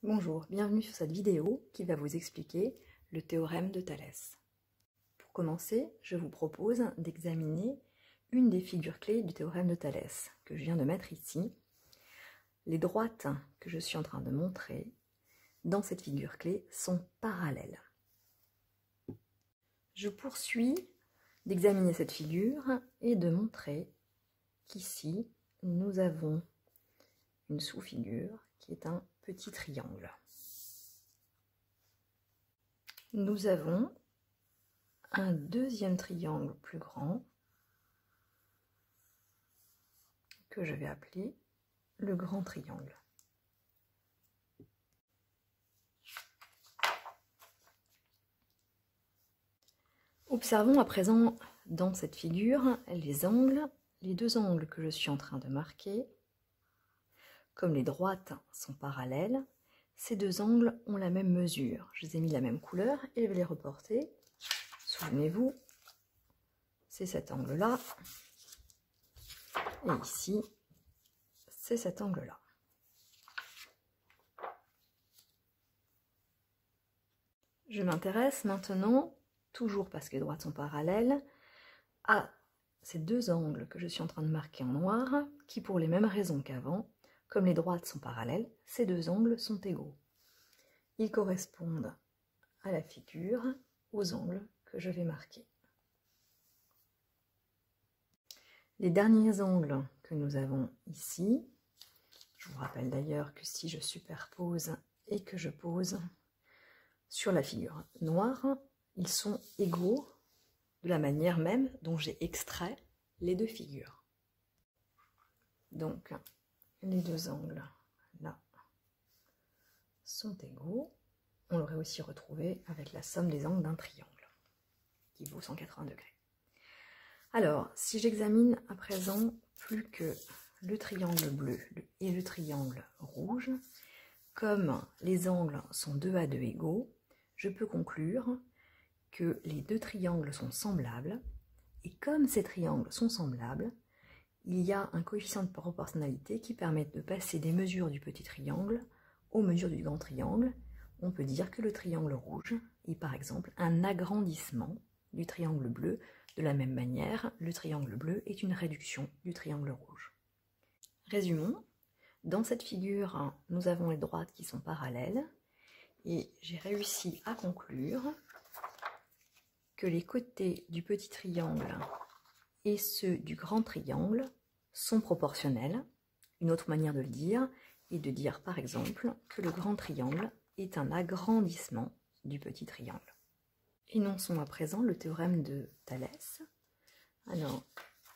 Bonjour, bienvenue sur cette vidéo qui va vous expliquer le théorème de Thalès. Pour commencer, je vous propose d'examiner une des figures clés du théorème de Thalès que je viens de mettre ici. Les droites que je suis en train de montrer dans cette figure clé sont parallèles. Je poursuis d'examiner cette figure et de montrer qu'ici nous avons une sous-figure qui est un petit triangle. Nous avons un deuxième triangle plus grand que je vais appeler le grand triangle. Observons à présent dans cette figure les deux angles que je suis en train de marquer. Comme les droites sont parallèles, ces deux angles ont la même mesure. Je les ai mis de la même couleur et je vais les reporter. Souvenez-vous, c'est cet angle-là. Et ici, c'est cet angle-là. Je m'intéresse maintenant, toujours parce que les droites sont parallèles, à ces deux angles que je suis en train de marquer en noir, qui pour les mêmes raisons qu'avant, comme les droites sont parallèles, ces deux angles sont égaux. Ils correspondent à la figure, aux angles que je vais marquer. Les derniers angles que nous avons ici, je vous rappelle d'ailleurs que si je superpose et que je pose sur la figure noire, ils sont égaux de la manière même dont j'ai extrait les deux figures. Donc, les deux angles là sont égaux. On l'aurait aussi retrouvé avec la somme des angles d'un triangle qui vaut 180 degrés. Alors, si j'examine à présent plus que le triangle bleu et le triangle rouge, comme les angles sont 2 à 2 égaux, je peux conclure que les deux triangles sont semblables, et comme ces triangles sont semblables, il y a un coefficient de proportionnalité qui permet de passer des mesures du petit triangle aux mesures du grand triangle. On peut dire que le triangle rouge est par exemple un agrandissement du triangle bleu. De la même manière, le triangle bleu est une réduction du triangle rouge. Résumons. Dans cette figure, nous avons les droites qui sont parallèles et j'ai réussi à conclure que les côtés du petit triangle et ceux du grand triangle sont proportionnels. Une autre manière de le dire est de dire par exemple que le grand triangle est un agrandissement du petit triangle. Énonçons à présent le théorème de Thalès. Alors,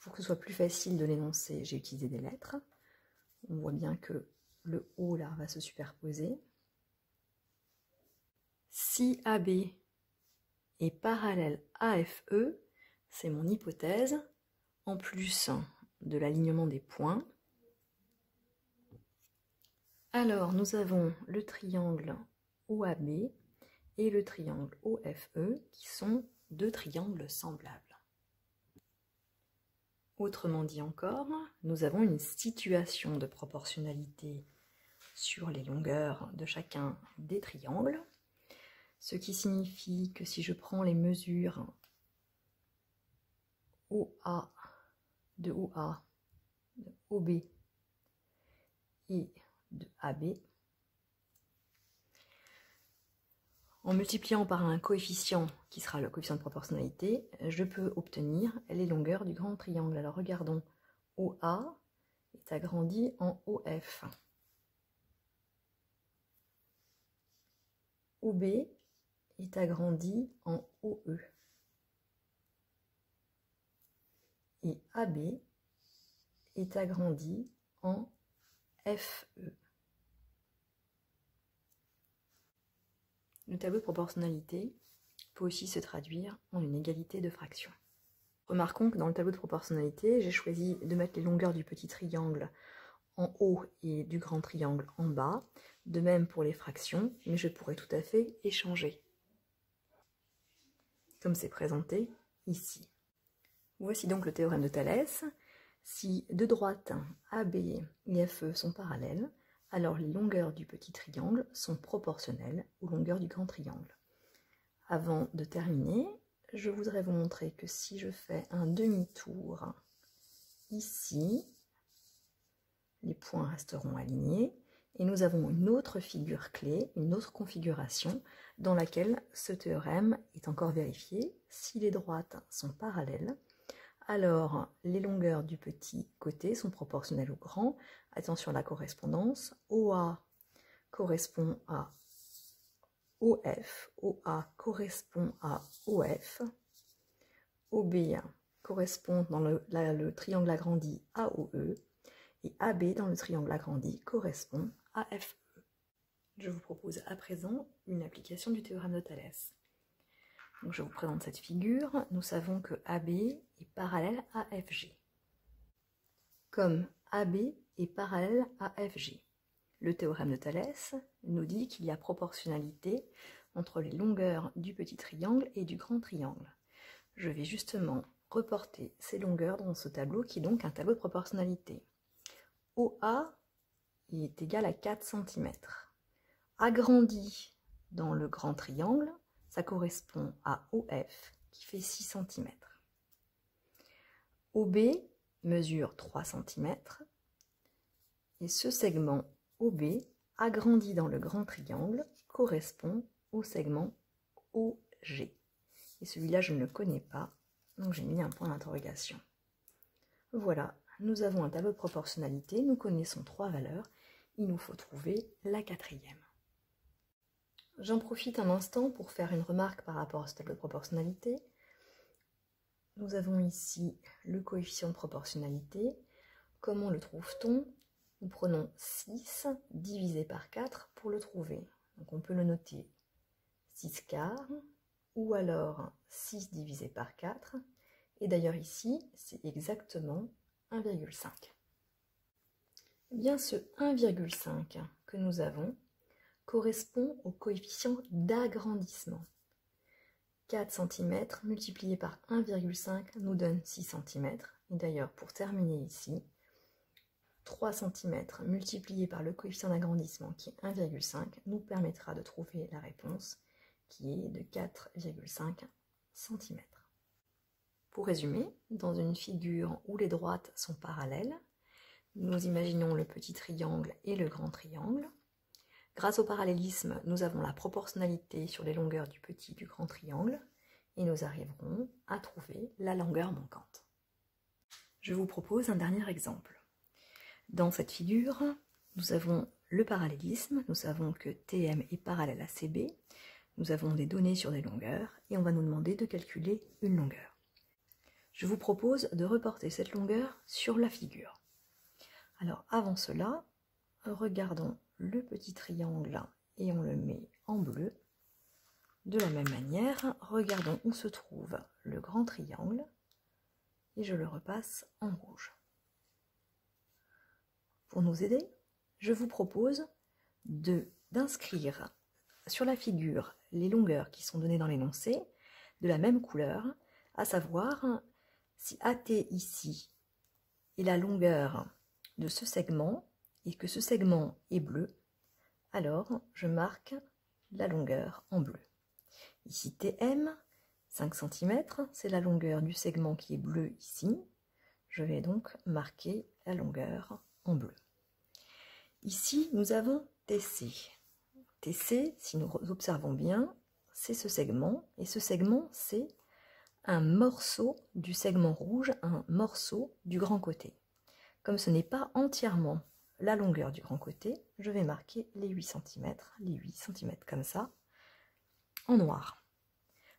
pour que ce soit plus facile de l'énoncer, j'ai utilisé des lettres. On voit bien que le O là va se superposer. Si AB est parallèle à FE, c'est mon hypothèse, en plus de l'alignement des points. Alors, nous avons le triangle OAB et le triangle OFE, qui sont deux triangles semblables. Autrement dit encore, nous avons une situation de proportionnalité sur les longueurs de chacun des triangles, ce qui signifie que si je prends les mesures OA, de OA, de OB et de AB, en multipliant par un coefficient qui sera le coefficient de proportionnalité, je peux obtenir les longueurs du grand triangle. Alors regardons, OA est agrandi en OF. OB est agrandi en OE. Et AB est agrandi en FE. Le tableau de proportionnalité peut aussi se traduire en une égalité de fractions. Remarquons que dans le tableau de proportionnalité, j'ai choisi de mettre les longueurs du petit triangle en haut et du grand triangle en bas, de même pour les fractions, mais je pourrais tout à fait échanger, comme c'est présenté ici. Voici donc le théorème de Thalès. Si deux droites AB et FE sont parallèles, alors les longueurs du petit triangle sont proportionnelles aux longueurs du grand triangle. Avant de terminer, je voudrais vous montrer que si je fais un demi-tour ici, les points resteront alignés et nous avons une autre figure clé, une autre configuration dans laquelle ce théorème est encore vérifié. Si les droites sont parallèles, alors les longueurs du petit côté sont proportionnelles au grand. Attention à la correspondance, OA correspond à OF, OA correspond à OF, OB correspond dans le triangle agrandi à OE, et AB dans le triangle agrandi correspond à FE. Je vous propose à présent une application du théorème de Thalès. Donc je vous présente cette figure. Nous savons que AB est parallèle à FG. Comme AB est parallèle à FG, le théorème de Thalès nous dit qu'il y a proportionnalité entre les longueurs du petit triangle et du grand triangle. Je vais justement reporter ces longueurs dans ce tableau qui est donc un tableau de proportionnalité. OA est égal à 4 cm. Agrandi dans le grand triangle, ça correspond à OF qui fait 6 cm. OB mesure 3 cm et ce segment OB agrandi dans le grand triangle correspond au segment OG. Et celui-là, je ne le connais pas, donc j'ai mis un point d'interrogation. Voilà, nous avons un tableau de proportionnalité, nous connaissons 3 valeurs, il nous faut trouver la 4e. J'en profite un instant pour faire une remarque par rapport à ce tableau de proportionnalité. Nous avons ici le coefficient de proportionnalité. Comment le trouve-t-on? Nous prenons 6 divisé par 4 pour le trouver. Donc on peut le noter 6 quarts, ou alors 6 divisé par 4. Et d'ailleurs ici, c'est exactement 1,5. Eh bien ce 1,5 que nous avons correspond au coefficient d'agrandissement. 4 cm multiplié par 1,5 nous donne 6 cm. Et d'ailleurs, pour terminer ici, 3 cm multiplié par le coefficient d'agrandissement qui est 1,5 nous permettra de trouver la réponse qui est de 4,5 cm. Pour résumer, dans une figure où les droites sont parallèles, nous imaginons le petit triangle et le grand triangle. Grâce au parallélisme, nous avons la proportionnalité sur les longueurs du petit et du grand triangle et nous arriverons à trouver la longueur manquante. Je vous propose un dernier exemple. Dans cette figure, nous avons le parallélisme, nous savons que TM est parallèle à CB, nous avons des données sur des longueurs et on va nous demander de calculer une longueur. Je vous propose de reporter cette longueur sur la figure. Alors avant cela, regardons le petit triangle et on le met en bleu. De la même manière, regardons où se trouve le grand triangle et je le repasse en rouge. Pour nous aider, je vous propose d'inscrire sur la figure les longueurs qui sont données dans l'énoncé de la même couleur, à savoir si AT ici est la longueur de ce segment et que ce segment est bleu, alors je marque la longueur en bleu. Ici TM, 5 cm, c'est la longueur du segment qui est bleu ici. Je vais donc marquer la longueur en bleu. Ici, nous avons TC. TC, si nous observons bien, c'est ce segment, et ce segment, c'est un morceau du segment rouge, un morceau du grand côté. Comme ce n'est pas entièrement la longueur du grand côté, je vais marquer les 8 cm comme ça, en noir.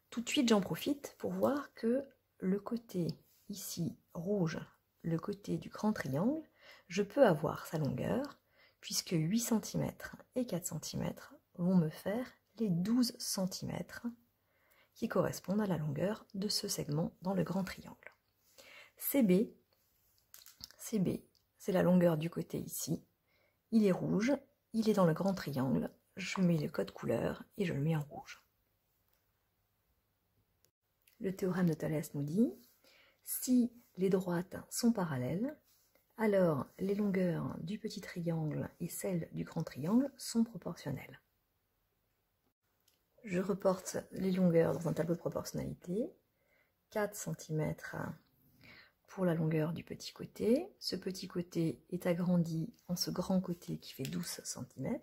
Tout de suite, j'en profite pour voir que le côté ici rouge, le côté du grand triangle, je peux avoir sa longueur, puisque 8 cm et 4 cm vont me faire les 12 cm qui correspondent à la longueur de ce segment dans le grand triangle. CB, c'est la longueur du côté ici. Il est rouge, il est dans le grand triangle. Je mets le code couleur et je le mets en rouge. Le théorème de Thalès nous dit, si les droites sont parallèles, alors les longueurs du petit triangle et celles du grand triangle sont proportionnelles. Je reporte les longueurs dans un tableau de proportionnalité. 4 cm pour la longueur du petit côté. Ce petit côté est agrandi en ce grand côté qui fait 12 cm.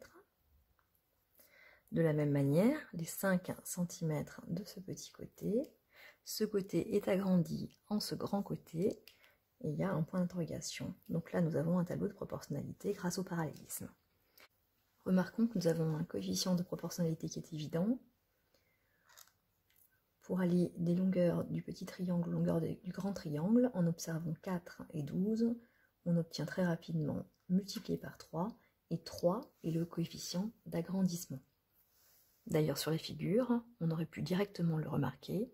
De la même manière, les 5 cm de ce petit côté. Ce côté est agrandi en ce grand côté. Et il y a un point d'interrogation. Donc là, nous avons un tableau de proportionnalité grâce au parallélisme. Remarquons que nous avons un coefficient de proportionnalité qui est évident. Pour allier des longueurs du petit triangle aux longueurs du grand triangle, en observant 4 et 12, on obtient très rapidement multiplié par 3, et 3 est le coefficient d'agrandissement. D'ailleurs, sur les figures, on aurait pu directement le remarquer.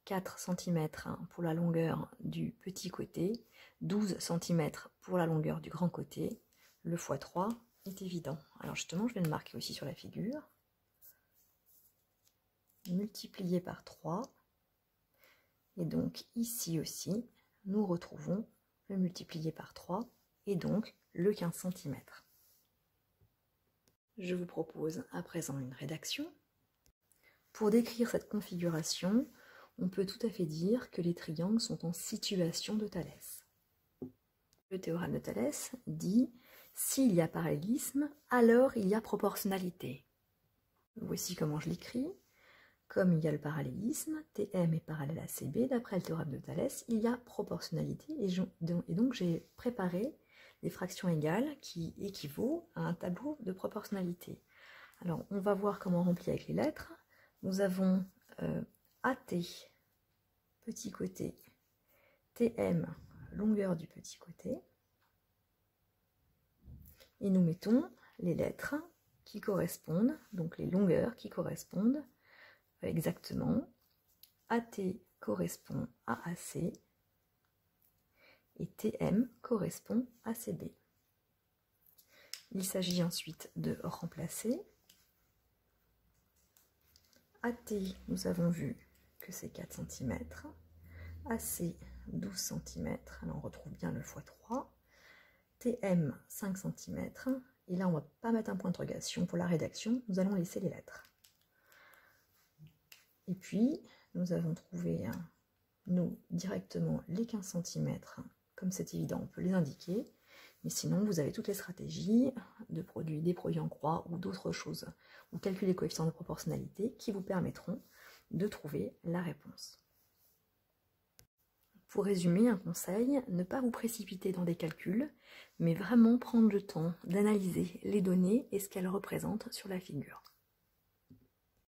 4 cm pour la longueur du petit côté, 12 cm pour la longueur du grand côté. Le x3 est évident. Alors justement, je vais le marquer aussi sur la figure. Multiplié par 3. Et donc ici aussi, nous retrouvons le multiplié par 3 et donc le 15 cm. Je vous propose à présent une rédaction. Pour décrire cette configuration, on peut tout à fait dire que les triangles sont en situation de Thalès. Le théorème de Thalès dit « s'il y a parallélisme, alors il y a proportionnalité ». Voici comment je l'écris. Comme il y a le parallélisme, Tm est parallèle à Cb, d'après le théorème de Thalès, il y a proportionnalité, et donc j'ai préparé des fractions égales qui équivaut à un tableau de proportionnalité. Alors, on va voir comment on remplit avec les lettres. Nous avons AT, petit côté, Tm, longueur du petit côté, et nous mettons les lettres qui correspondent, donc les longueurs qui correspondent exactement. AT correspond à AC et TM correspond à CB. Il s'agit ensuite de remplacer. AT, nous avons vu que c'est 4 cm. AC, 12 cm. Alors on retrouve bien le x3. TM, 5 cm. Et là, on ne va pas mettre un point d'interrogation pour la rédaction. Nous allons laisser les lettres. Et puis, nous avons trouvé, nous, directement les 15 cm. Comme c'est évident, on peut les indiquer. Mais sinon, vous avez toutes les stratégies de produits, des produits en croix ou d'autres choses, ou calculer les coefficients de proportionnalité qui vous permettront de trouver la réponse. Pour résumer, un conseil, ne pas vous précipiter dans des calculs, mais vraiment prendre le temps d'analyser les données et ce qu'elles représentent sur la figure.